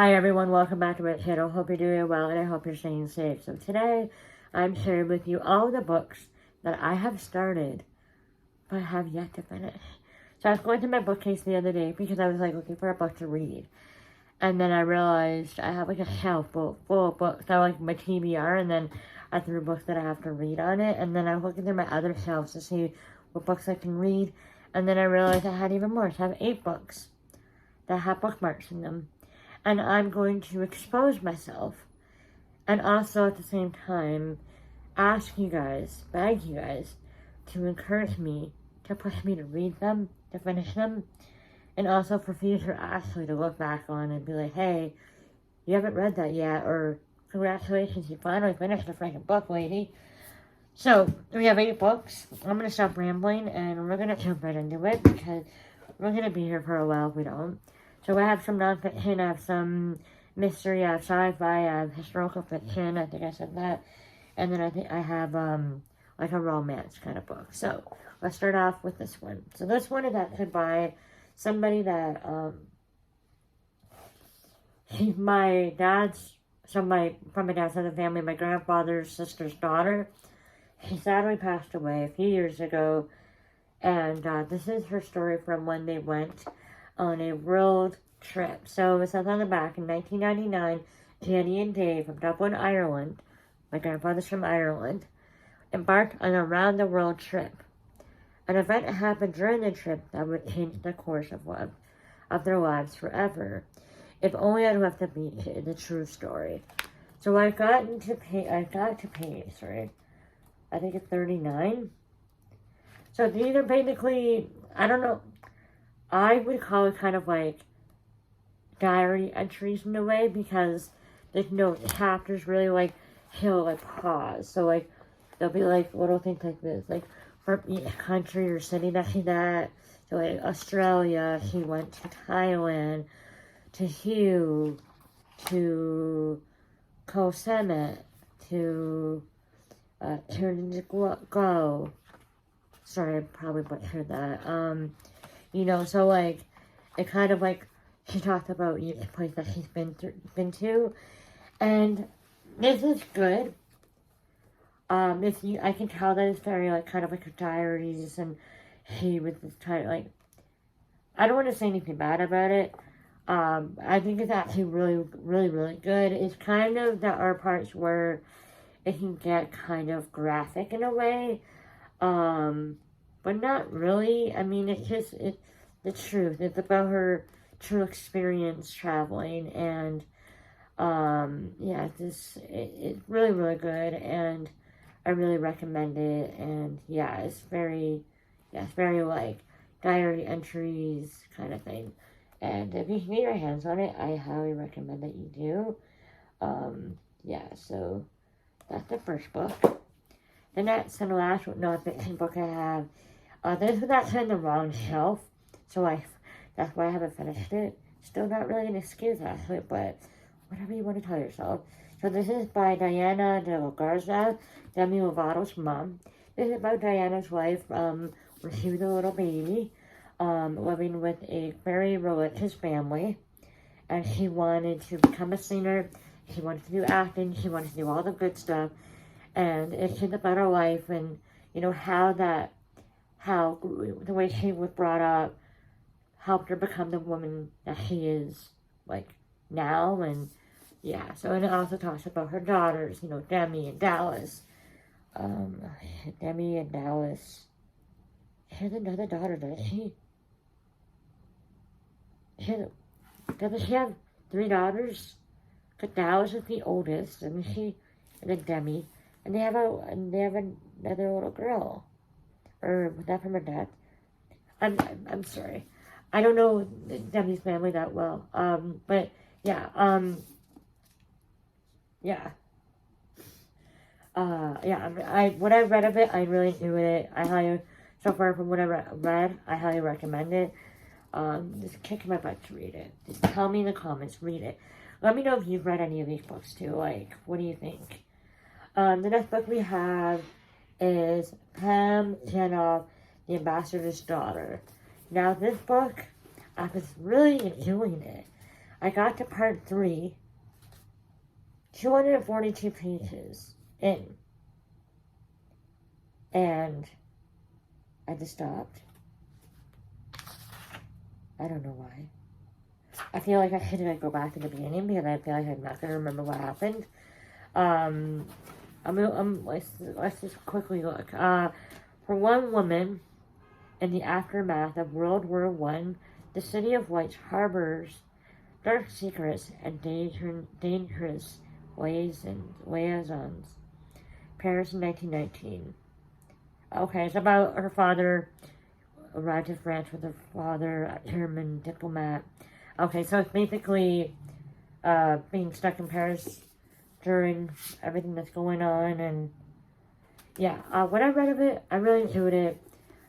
Hi everyone, welcome back to my channel. Hope you're doing well and I hope you're staying safe. So today, I'm sharing with you all the books that I have started, but have yet to finish. So I was going through my bookcase the other day because I was looking for a book to read. And then I realized I have a shelf full of books. I my TBR, and then I threw books that I have to read on it. And then I was looking through my other shelves to see what books I can read. And then I realized I had even more. So I have 8 books that have bookmarks in them. And I'm going to expose myself and also at the same time ask you guys, beg you guys to encourage me, to push me to read them, to finish them, and also for future Ashley to look back on and be like, hey, you haven't read that yet, or congratulations, you finally finished the freaking book, lady. So, we have 8 books. I'm going to stop rambling and we're going to jump right into it because we're going to be here for a while if we don't. So I have some nonfiction, I have some mystery, I have sci-fi, I have historical fiction, I think I said that. And then I think I have a romance kind of book. So let's start off with this one. So this one is actually by somebody that, from my dad's side of the family, my grandfather's sister's daughter. She sadly passed away a few years ago. And this is her story from when they went on a world trip. So it says on the back, in 1999, Jenny and Dave from Dublin, Ireland, my grandfather's from Ireland, embarked on a round-the-world trip. An event happened during the trip that would change the course of their lives forever. If only I'd left the beach in the true story. So I got to page, I think it's 39. So these are basically, I don't know, I would call it kind of diary entries in a way because there's no chapters really he'll pause. So there'll be little things like this, from each country or city that he's at. So Australia, he went to Thailand, to Hugh, to Koh Samet, to Turn to Go. Sorry, I probably butchered that. So it kind of she talked about each place that she's been to, and this is good. I can tell that it's very kind of a diaries, and he was just trying I don't want to say anything bad about it. I think it's actually really, really, really good. It's kind of there are parts where it can get kind of graphic in a way, but not really. I mean, it's just the truth. It's about her true experience traveling, and it's really, really good, and I really recommend it. And it's very diary entries kind of thing. And if you can get your hands on it, I highly recommend that you do. So that's the first book. The next and the last nonfiction book I have. This was actually on the wrong shelf, so that's why I haven't finished it. Still not really an excuse, actually, but whatever you want to tell yourself. So this is by Diana de la Garza, Demi Lovato's mom. This is about Diana's life when she was a little baby, living with a very religious family, and she wanted to become a singer. She wanted to do acting. She wanted to do all the good stuff, and it's just about her life and how the way she was brought up helped her become the woman that she is now. And and it also talks about her daughters, Demi and Dallas. Demi and Dallas. She has another daughter, doesn't she? Doesn't she have 3 daughters? Because Dallas is the oldest, and then Demi, and they have another little girl. Or was that from her dad? I'm sorry. I don't know Demi's family that well. What I read of it, I really enjoyed it. So far from what I read, I highly recommend it. Just kick my butt to read it. Just tell me in the comments, read it. Let me know if you've read any of these books too. What do you think? The next book we have is Pam Chenoff, The Ambassador's Daughter. Now this book, I was really enjoying it. I got to part 3, 242 pages in, and I just stopped. I don't know why. I feel like I should go back to the beginning because I feel like I'm not gonna remember what happened. Let's just quickly look. For one woman, in the aftermath of World War I, the City of Lights harbors dark secrets and dangerous liaisons. Paris in 1919. Okay, it's about her father arrived in France with her father, a German diplomat. Okay, so it's basically being stuck in Paris during everything that's going on, and yeah, when I read of it, I really enjoyed it.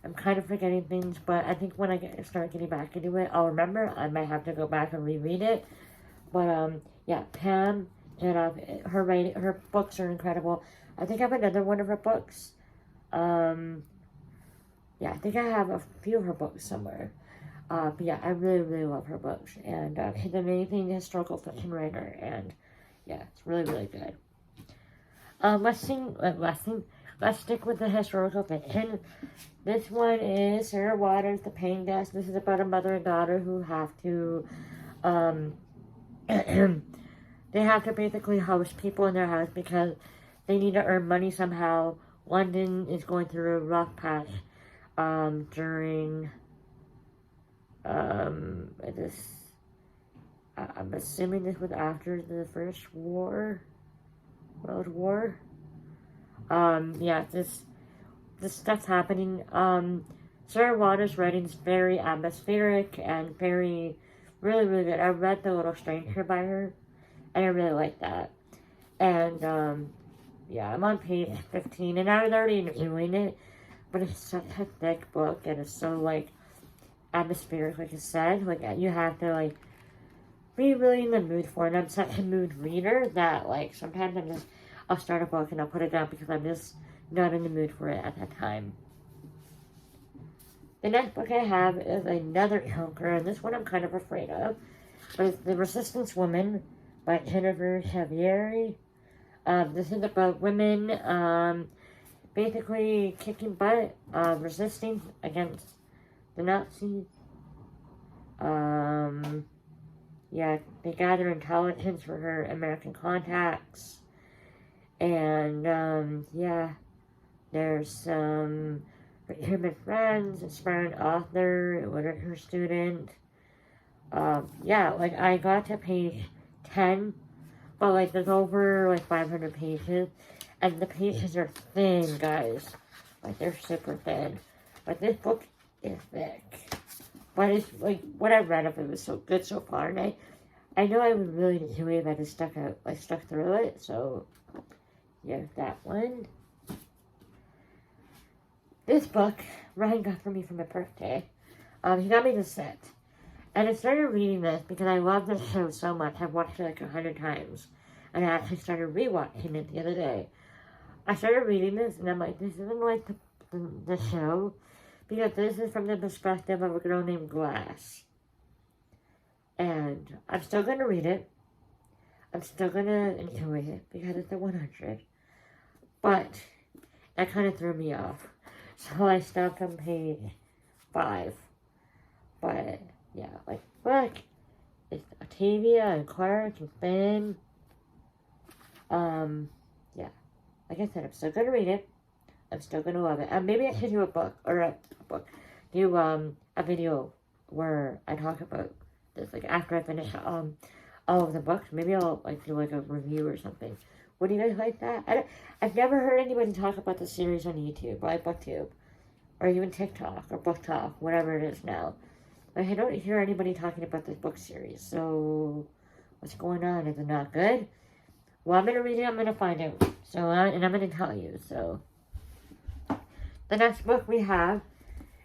I'm kind of forgetting things, but I think when I start getting back into it, I'll remember. I might have to go back and reread it, but yeah, Pam Jenoff, her books are incredible. I think I have another one of her books. Yeah, I think I have a few of her books somewhere. But yeah, I really, really love her books. And she's an amazing historical fiction writer. And yeah, it's really, really good. Let's stick with the historical fiction. This one is Sarah Waters, The Paying Guest. This is about a mother and daughter who have to, they have to basically host people in their house because they need to earn money somehow. London is going through a rough patch during I'm assuming this was after the First World War. Yeah, this stuff's happening. Sarah Waters' writing is very atmospheric and very, really, really good. I read The Little Stranger by her, and I really like that. And yeah, I'm on page 15, and I was already enjoying it, but it's such a thick book, and it's so, like, atmospheric, like I said. Like, you have to, like, be really in the mood for it, and I'm such a mood reader that, like, sometimes I'll start a book and I'll put it down because I'm just not in the mood for it at that time. The next book I have is another chunker, and this one I'm kind of afraid of, but it's The Resistance Woman by Jennifer Xavier. This is about women, basically kicking butt, resisting against the Nazis. Yeah, they gather intelligence for her American contacts. And, yeah, there's some human friends, aspiring author, literature student. Yeah, like, I got to page 10, but, like, there's over, like, 500 pages, and the pages are thin, guys. Like, they're super thin. But this book is thick. But it's, like, what I read of it was so good so far, and I know I would really enjoy it if I just stuck through it, so, yeah, that one. This book, Ryan got for me for my birthday. He got me this set. And I started reading this because I love this show so much. I've watched it like 100 times. And I actually started rewatching it the other day. I started reading this and I'm like, this isn't like the show. Because this is from the perspective of a girl named Glass. And I'm still going to read it. I'm still going to enjoy it because it's a 100. But that kind of threw me off. So I stopped on page 5. But, yeah, like, look, it's Octavia and Clark and Finn. Yeah, like I said, I'm still going to read it. I'm still going to love it. And maybe I should do a video where I talk about this, like, after I finish, all of the books. Maybe I'll, like, do, like, a review or something. Would you guys like that? I've never heard anybody talk about the series on YouTube, like BookTube, or even TikTok, or BookTok, whatever it is now. Like, I don't hear anybody talking about this book series, so what's going on? Is it not good? Well, I'm going to read it, I'm going to find out, so, and I'm going to tell you, so. The next book we have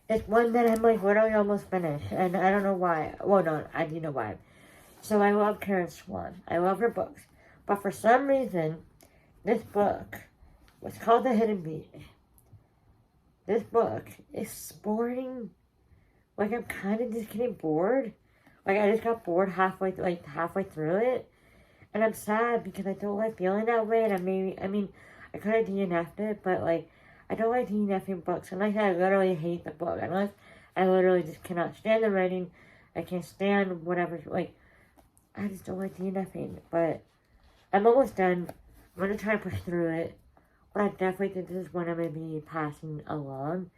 is one that I'm, like, literally almost finished, and I don't know why. Well, no, I do know why. So, I love Karen Swan. I love her books. But for some reason, this book was called The Hidden Beast. This book is boring. Like, I'm kind of just getting bored Like, I just got bored halfway through it. And I'm sad because I don't like feeling that way. And I mean, I could have DNF'd it, but, like, I don't like DNFing books. Unless I literally hate the book. Unless I literally just cannot stand the writing. I can't stand whatever, like, I just don't like DNFing. But I'm almost done. I'm going to try and push through it. But I definitely think this is one I'm going to be passing along.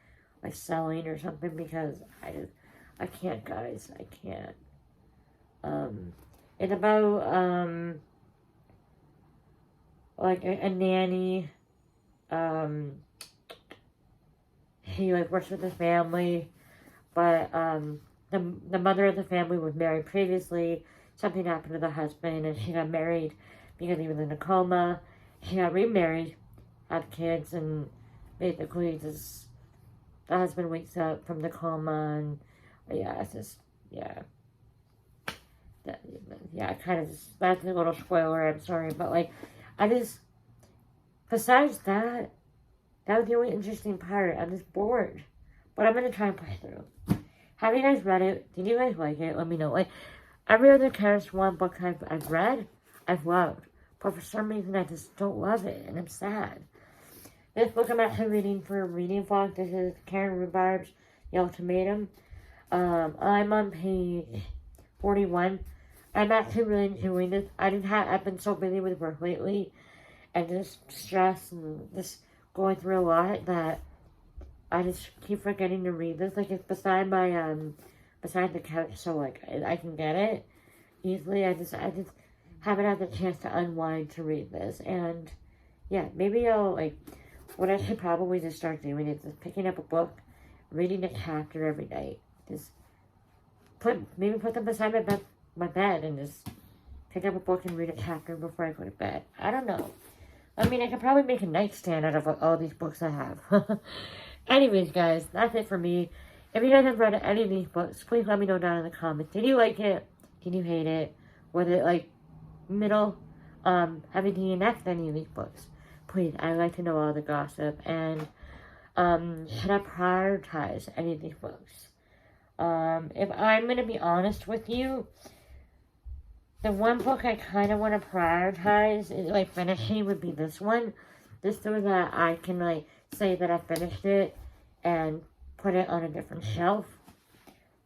Like, selling or something, because I can't, guys. I can't. It's about, like, a nanny. He, like, works with his family, but, the mother of the family was married previously. Something happened to the husband, and she got married because he was in a coma. She got remarried, had kids, and basically just, the husband wakes up from the coma, and, yeah, it's just, yeah. Yeah, kind of just, that's a little spoiler, I'm sorry, but, like, besides that was the only interesting part. I'm just bored, but I'm gonna try and push through. Have you guys read it? Did you guys like it? Let me know. Like, every other Karen Swan book I've read, I've loved, but for some reason I just don't love it, and I'm sad. This book I'm actually reading for a reading vlog. This is Karen Rhubarb's The Ultimatum. I'm on page 41. I'm actually really enjoying this. I've been so busy with work lately, and just stress and just going through a lot that I just keep forgetting to read this. Like, it's beside the couch, so, like, I can get it easily. I just haven't had the chance to unwind to read this. And, yeah, maybe I'll, like, what I should probably just start doing is just picking up a book, reading a chapter every night. Just put them beside my bed and just pick up a book and read a chapter before I go to bed. I don't know. I mean, I could probably make a nightstand out of all these books I have. Anyways, guys, that's it for me. If you guys have read any of these books, please let me know down in the comments. Did you like it? Did you hate it? Was it, like, middle? Have you DNF'd any of these books? Please, I'd like to know all the gossip. And, should I prioritize any of these books? If I'm going to be honest with you, the one book I kind of want to prioritize is, like, finishing would be this one. Just so that I can, like, say that I finished it and put it on a different shelf.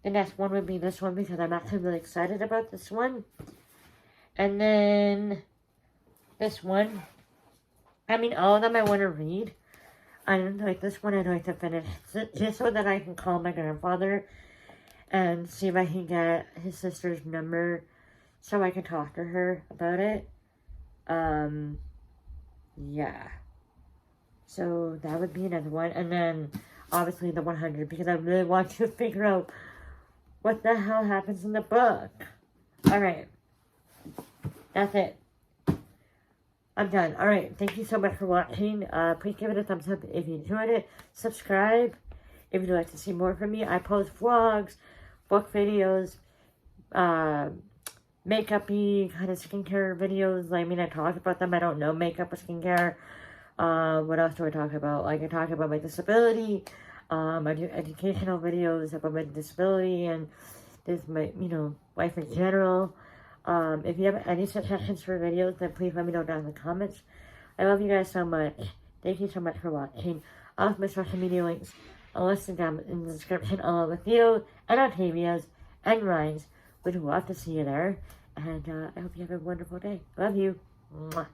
The next one would be this one because I'm actually really excited about this one. And then this one. I mean, all of them I want to read. And, like, this one I'd like to finish just so that I can call my grandfather and see if I can get his sister's number so I can talk to her about it. Yeah. So that would be another one. And then, obviously, the 100, because I really want to figure out what the hell happens in the book. Alright. That's it. I'm done. Alright, thank you so much for watching. Please give it a thumbs up if you enjoyed it. Subscribe if you'd like to see more from me. I post vlogs, book videos, makeup-y kind of skincare videos. I mean, I talk about them. I don't know makeup or skincare. What else do I talk about? Like, I talk about my disability. I do educational videos about my disability and just my, life in general. If you have any suggestions for videos, then please let me know down in the comments. I love you guys so much. Thank you so much for watching. All of my social media links are listed down in the description, along with Theo and Octavia's and Ryan's. We'd love to see you there. And I hope you have a wonderful day. Love you. Mwah.